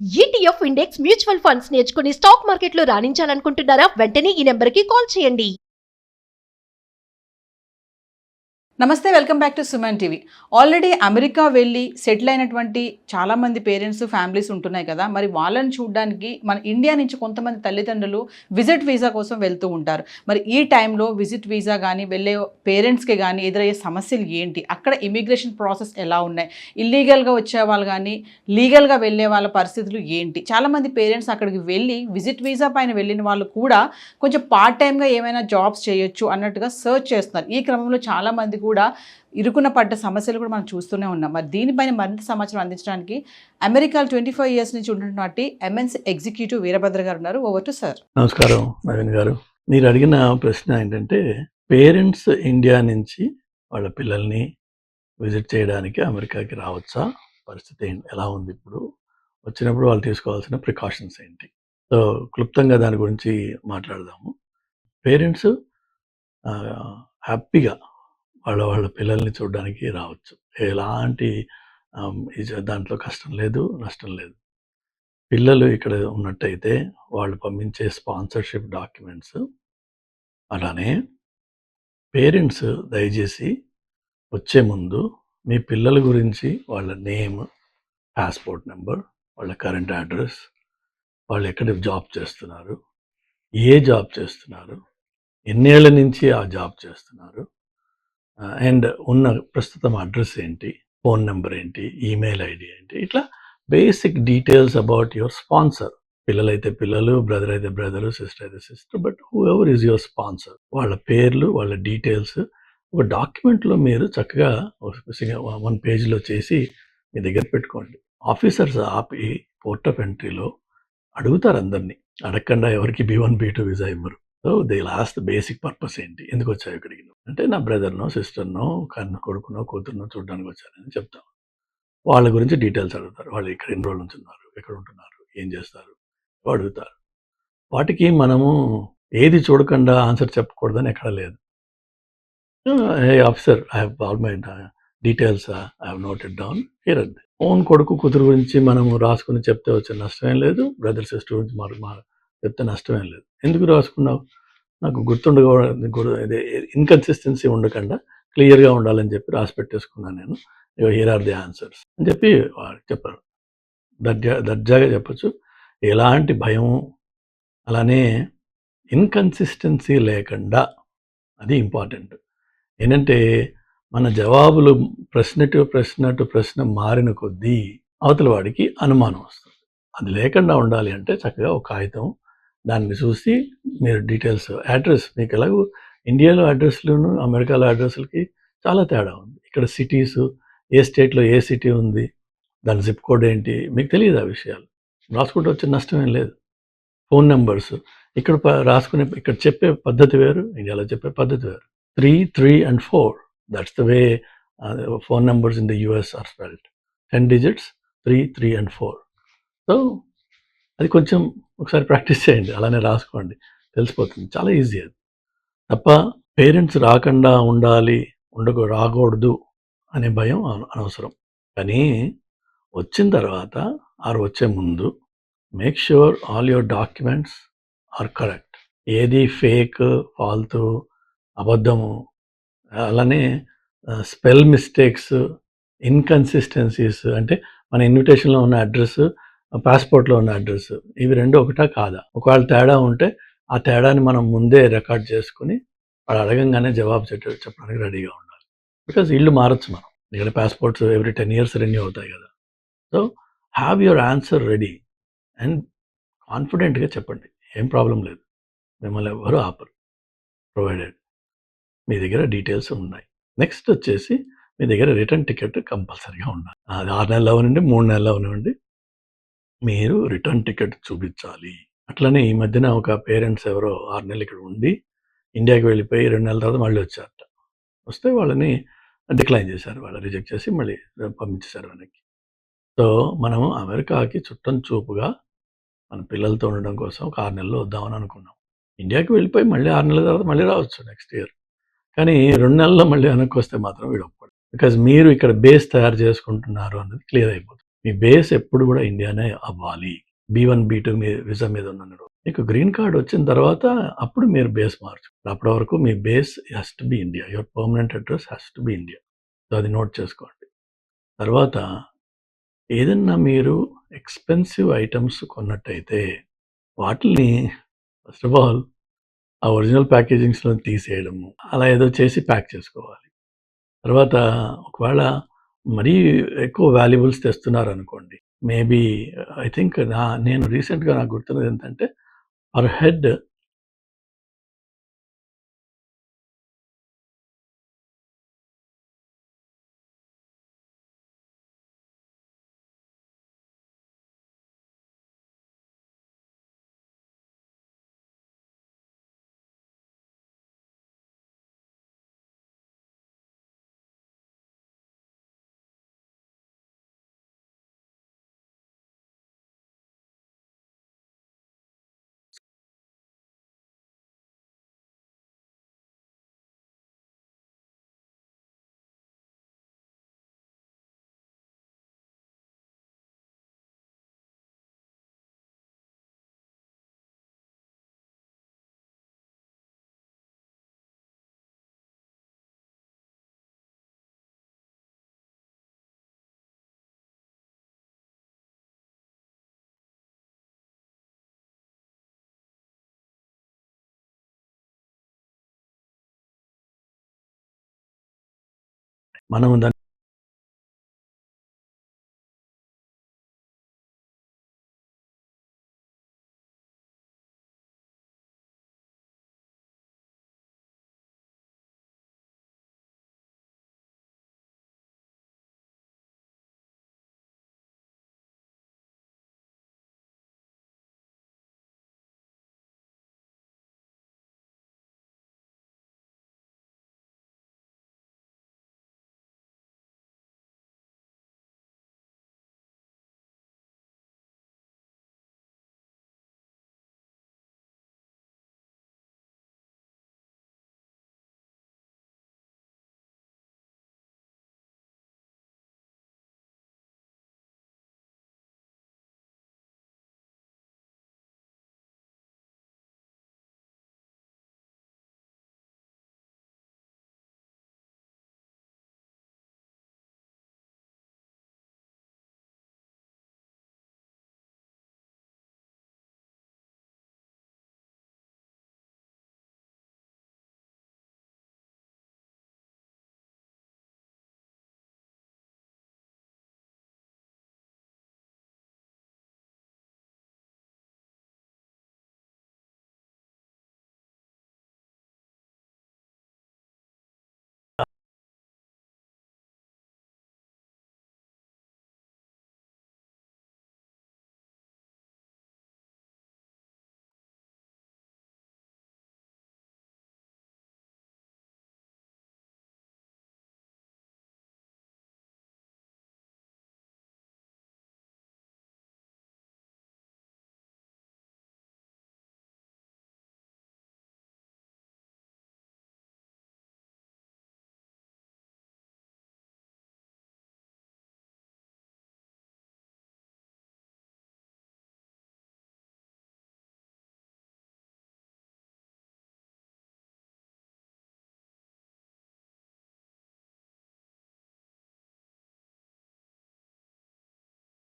ETF index mutual funds నేర్చుకుని stock మార్కెట్లో రాణించాలనుకుంటున్నారా? వెంటనే ఈ నెంబర్కి కాల్ చేయండి. నమస్తే, welcome back to Suman TV. Already America వెళ్ళి సెటిల్ అయినటువంటి చాలామంది పేరెంట్స్ ఫ్యామిలీస్ ఉంటున్నాయి కదా. మరి వాళ్ళని చూడడానికి మన ఇండియా నుంచి కొంతమంది తల్లిదండ్రులు విజిట్ వీసా కోసం వెళ్తూ ఉంటారు. మరి ఈ టైంలో విజిట్ వీసా కానీ వెళ్ళే పేరెంట్స్కి కానీ ఎదురయ్యే సమస్యలు ఏంటి, అక్కడ ఇమిగ్రేషన్ ప్రాసెస్ ఎలా ఉన్నాయి, ఇల్లీగల్గా వచ్చే వాళ్ళు కానీ లీగల్గా వెళ్ళే వాళ్ళ పరిస్థితులు ఏంటి? చాలామంది పేరెంట్స్ అక్కడికి వెళ్ళి విజిట్ వీసా పైన వెళ్ళిన వాళ్ళు కూడా కొంచెం పార్ట్ టైమ్గా ఏమైనా జాబ్స్ చేయొచ్చు అన్నట్టుగా సర్చ్ చేస్తున్నారు. ఈ క్రమంలో చాలామంది కూడా ఇరుకున పడ్డ సమస్యలు కూడా మనం చూస్తూనే ఉన్నాం. మరి దీనిపైన మరింత సమాచారం అందించడానికి అమెరికాలో 25 years నుంచి ఉన్నటువంటి ఎంఎన్సీ ఎగ్జిక్యూటివ్ వీరభద్ర గారు ఉన్నారు. Over to sir. నమస్కారం నవీన్ గారు. మీరు అడిగిన ప్రశ్న ఏంటంటే, పేరెంట్స్ ఇండియా నుంచి వాళ్ళ పిల్లల్ని విజిట్ చేయడానికి అమెరికాకి రావచ్చా? పరిస్థితి ఎలా ఉంది ఇప్పుడు? వచ్చినప్పుడు వాళ్ళు తీసుకోవాల్సిన ప్రికాషన్స్ ఏంటి? సో క్లుప్తంగా దాని గురించి మాట్లాడదాము. పేరెంట్స్ హ్యాపీగా వాళ్ళ పిల్లల్ని చూడడానికి రావచ్చు. ఎలాంటి దాంట్లో కష్టం లేదు, నష్టం లేదు. పిల్లలు ఇక్కడ ఉన్నట్టయితే వాళ్ళు పంపించే స్పాన్సర్షిప్ డాక్యుమెంట్స్, అలానే పేరెంట్స్ దయచేసి వచ్చే ముందు మీ పిల్లల గురించి వాళ్ళ నేమ్, పాస్పోర్ట్ నెంబర్, వాళ్ళ కరెంట్ అడ్రస్, వాళ్ళు ఎక్కడ జాబ్ చేస్తున్నారు, ఏ జాబ్ చేస్తున్నారు, ఎన్నేళ్ల నుంచి ఆ జాబ్ చేస్తున్నారు, అండ్ ఉన్న ప్రస్తుతం అడ్రస్ ఏంటి, ఫోన్ నెంబర్ ఏంటి, ఈమెయిల్ ఐడి ఏంటి, ఇట్లా basic details about your sponsor. పిల్లలైతే పిల్లలు, బ్రదర్ అయితే బ్రదరు, సిస్టర్ అయితే sister, but who ever is your sponsor, వాళ్ళ పేర్లు, వాళ్ళ డీటెయిల్స్ ఒక డాక్యుమెంట్లో మీరు చక్కగా 1 పేజ్లో చేసి మీ దగ్గర పెట్టుకోండి. ఆఫీసర్స్ ఆపి పోర్ట్ ఆఫ్ ఎంట్రీలో అడుగుతారు అందరినీ. అడగకుండా ఎవరికి B1 B2 వీసా ఇవ్వరు. So they last basic purpose ఏంటి, ఎందుకు వచ్చావు ఇక్కడికి అంటే, నా బ్రదర్నో సిస్టర్నో కొడుకునో కూతురునో చూడడానికి వచ్చానని చెప్తాం. వాళ్ళ గురించి డీటెయిల్స్ అడుగుతారు. వాళ్ళు ఇక్కడ ఎన్ని రోజుల నుంచి ఉన్నారు, ఎక్కడ ఉంటున్నారు, ఏం చేస్తారు అడుగుతారు. వాటికి మనము ఏది చూడకుండా ఆన్సర్ చెప్పకూడదని ఎక్కడ లేదు. Hey officer, I have all my details, I have noted down here and they. Own కొడుకు కూతురు గురించి మనము రాసుకుని చెప్తే వచ్చే నష్టమేం లేదు. బ్రదర్ సిస్టర్ గురించి చెప్తే నష్టమేం లేదు. ఎందుకు రాసుకున్నావు? నాకు ఇన్కన్సిస్టెన్సీ ఉండకుండా క్లియర్గా ఉండాలని చెప్పి రాసి పెట్టేసుకున్నాను నేను. హియర్ ఆర్ ది ఆన్సర్స్ అని చెప్పి చెప్పారు. దర్జాగా చెప్పచ్చు, ఎలాంటి భయం. అలానే ఇన్కన్సిస్టెన్సీ లేకుండా, అది ఇంపార్టెంట్. ఏంటంటే మన జవాబులు ప్రశ్న మారిన కొద్దీ అవతల వాడికి అనుమానం వస్తుంది. అది లేకుండా ఉండాలి అంటే చక్కగా ఒక కాగితం, దాన్ని చూసి మీరు డీటెయిల్స్, అడ్రస్, మీకు ఎలాగో ఇండియాలో అడ్రస్లను అమెరికాలో అడ్రస్లకి చాలా తేడా ఉంది. ఇక్కడ సిటీస్, ఏ స్టేట్లో ఏ సిటీ ఉంది, దాని జిప్ కోడ్ ఏంటి, మీకు తెలియదు. ఆ విషయాలు రాసుకుంటూ వచ్చే నష్టం ఏం లేదు. ఫోన్ నెంబర్స్ ఇక్కడ ఇక్కడ చెప్పే పద్ధతి వేరు, ఇండియాలో చెప్పే పద్ధతి వేరు. 3, 3 and 4, that's the way phone numbers in the US are spelled. 10 digits, 3, 3 and 4. So అది కొంచెం ఒకసారి ప్రాక్టీస్ చేయండి, అలానే రాసుకోండి, తెలిసిపోతుంది. చాలా ఈజీ అది. తప్ప పేరెంట్స్ రాకుండా ఉండాలి, రాకూడదు అనే భయం అనవసరం. కానీ వచ్చిన తర్వాత వచ్చే ముందు make sure all your documents are correct. ఏది ఫేక్, ఫాల్తూ, అబద్ధము, అలానే స్పెల్ మిస్టేక్స్, ఇన్కన్సిస్టెన్సీస్, అంటే మన ఇన్విటేషన్లో ఉన్న అడ్రస్, పాస్పోర్ట్లో ఉన్న అడ్రస్, ఇవి రెండు ఒకటా కాదా? ఒకవేళ తేడా ఉంటే ఆ తేడాని మనం ముందే రికార్డ్ చేసుకుని వాడు అడగంగానే జవాబు చెప్పడానికి రెడీగా ఉండాలి. బికాజ్ ఇల్లు మారచ్చు మనం, ఇక్కడ పాస్పోర్ట్స్ ఎవ్రీ 10 years రెన్యూ అవుతాయి కదా. So have your answer ready and కాన్ఫిడెంట్గా చెప్పండి, ఏం ప్రాబ్లం లేదు, మిమ్మల్ని ఎవరు ఆపరు, ప్రొవైడెడ్ మీ దగ్గర డీటెయిల్స్ ఉన్నాయి. నెక్స్ట్ వచ్చేసి మీ దగ్గర రిటర్న్ టికెట్ కంపల్సరీగా ఉండాలి. అది 6 నెలలు అవనండి, 3 నెలలు అవనివ్వండి, మీరు రిటర్న్ టికెట్ చూపించాలి. అట్లనే ఈ మధ్యన ఒక పేరెంట్స్ ఎవరో 6 నెలలు ఇక్కడ ఉండి ఇండియాకి వెళ్ళిపోయి 2 నెలల తర్వాత మళ్ళీ వచ్చారట. వస్తే వాళ్ళని డిక్లైన్ చేశారు, వాళ్ళు రిజెక్ట్ చేసి మళ్ళీ పంపించేశారు వెనక్కి. సో మనము అమెరికాకి చుట్టం చూపుగా మన పిల్లలతో ఉండడం కోసం ఒక 6 నెలలు వద్దామని అనుకున్నాం. ఇండియాకి వెళ్ళిపోయి మళ్ళీ 6 నెలల తర్వాత మళ్ళీ రావచ్చు నెక్స్ట్ ఇయర్. కానీ 2 నెలల్లో మళ్ళీ వెనక్కి వస్తే మాత్రం వీడు ఒప్పుకోడు. బికాజ్ మీరు ఇక్కడ బేస్ తయారు చేసుకుంటున్నారు అన్నది క్లియర్ అయిపోతుంది. మీ బేస్ ఎప్పుడు కూడా ఇండియానే అవ్వాలి. B1, B2 వీసా మీద ఉన్న రోజు. మీకు గ్రీన్ కార్డ్ వచ్చిన తర్వాత అప్పుడు మీరు బేస్ అప్పటి వరకు మీ base has to be India. Your permanent address has to be India. So అది నోట్ చేసుకోండి. తర్వాత ఏదన్నా మీరు ఎక్స్‌పెన్సివ్ ఐటెమ్స్ కొన్నట్టయితే వాటిల్ని ఫస్ట్ ఆఫ్ ఆల్ ఆ ఒరిజినల్ ప్యాకేజింగ్స్‌లో తీసేయడము. అలా ఏదో చేసి ప్యాక్ చేసుకోవాలి. తర్వాత ఒకవేళ మరీ ఎక్కువ వాల్యుబుల్స్ తెస్తున్నారనుకోండి. మేబీ ఐ థింక్ నేను రీసెంట్‌గా నాకు గుర్తున్నది ఏంటంటే పర్ హెడ్ మనం దాన్ని